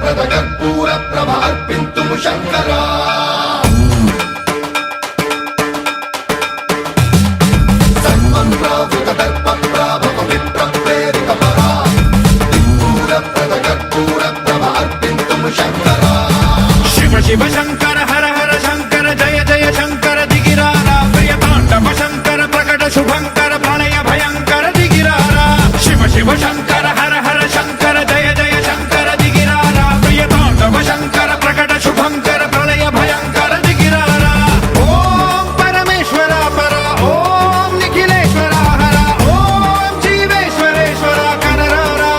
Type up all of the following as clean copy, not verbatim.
శూరప్రద కర్పూర ప్రభ అర్పింతుము శంకరా సన్మంత్రావృత దర్ప ప్రాభవ విప్ర ప్రేరిత పరా శూరప్రద కర్పూర ప్రభ అర్పింతుము శంకరా శివ శివ శంకర హర హర శంకర జయ జయ శంకర దిగిరారా ప్రియ తాండవ శంకర ప్రకట శుభంకర ప్రళయ భయంకర దిగిరారా శివ శివ శంకర హర హర శంకర జయ జయ శంకర దిగిరారా ప్రియ తాండవ శంకర ప్రకట శుభంకర ప్రళయ భయంకర దిగిరారా ఓం పరమేశ్వర పర ఓం నిఖిలేశ్వర హర ఓం జీవేశ్వరేశ్వర కనరారా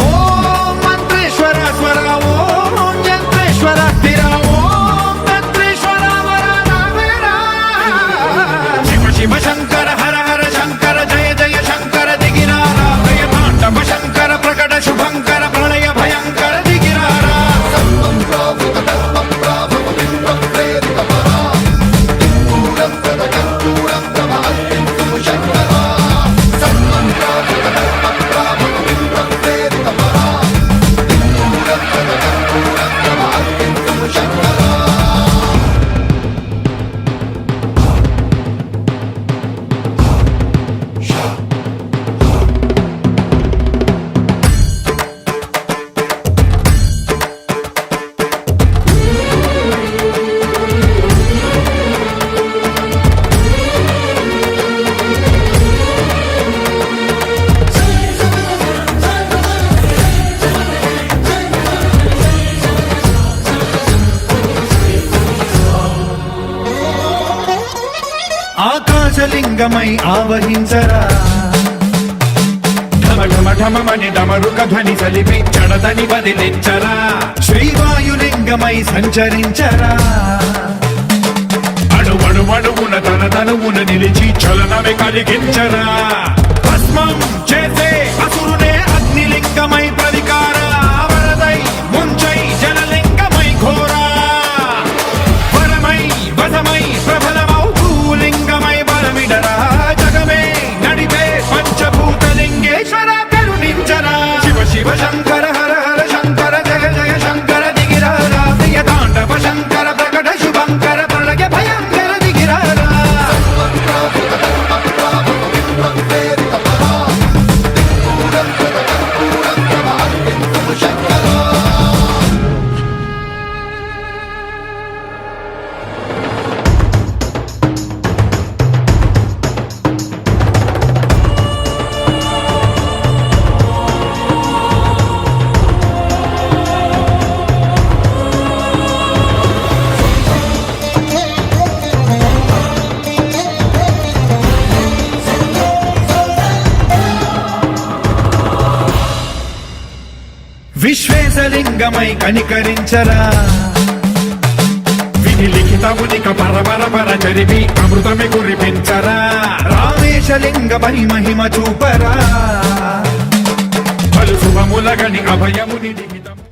ఓం మంత్రేశ్వర స్వర ఓం యంత్రేశ్వర స్థిర ఓం తంత్రేశ్వర వర నావేరా శివ శివ శంకర హర హర శంకర జయ జయ శంకర దిగిరారా ప్రియ తాండవ శంకర ప్రకట శుభంకర ప్రళయ భయంకర దిగిరారా సన్మంత్రావృత దర్ప ప్రాభవ విప్ర ప్రేరిత పరా శూరప్రద కర్పూర ప్రభ అర్పింతుము శంకరా సన్మంత్రావృత దర్ప ప్రాభవ విప్ర ప్రేరిత పరా శూరప్రద కర్పూర ప్రభ అర్పింతుము శంకరా ఆకాశలింగమై ఆవహించరా ఢమ ఢమ ఢమమని డమరుక ధ్వని సలిపి చడదని వదిలించరా శ్రీవాయులింగమై సంచరించరా అణువణువున తన తనువున నిలిచి చలనమే కలిగించరా భస్మం చేసే అసురునే అగ్నిలింగమై ప్రతికార వరదై ముంచై జలలింగమై ఘోరా వరమై వసమై ప్రబలమౌ భూలింగమై బలమిడరా జగమే నడిపే పంచభూతలింగేశ్వర కరుణించరా శివ శివ శంకర హర హర శంకర జయ జయ శంకర దిగిరారా ప్రియ తాండవ శంకర ప్రకట శుభంకర ప్రళయ భయంకర దిగిరారా సన్మంత్రావృత దర్ప ప్రాభవ విప్ర ప్రేరిత పరా శూరప్రద కర్పూర ప్రభ అర్పింతుము శంకరా విశ్వేశలింగమై కనికరించరా విధి లిఖితమునిక పరపర పర చరివి అమృతమి కురిపించరా రామేశలింగమై మహిమ చూపరా పలు శుభములగని అభయముని లిఖితము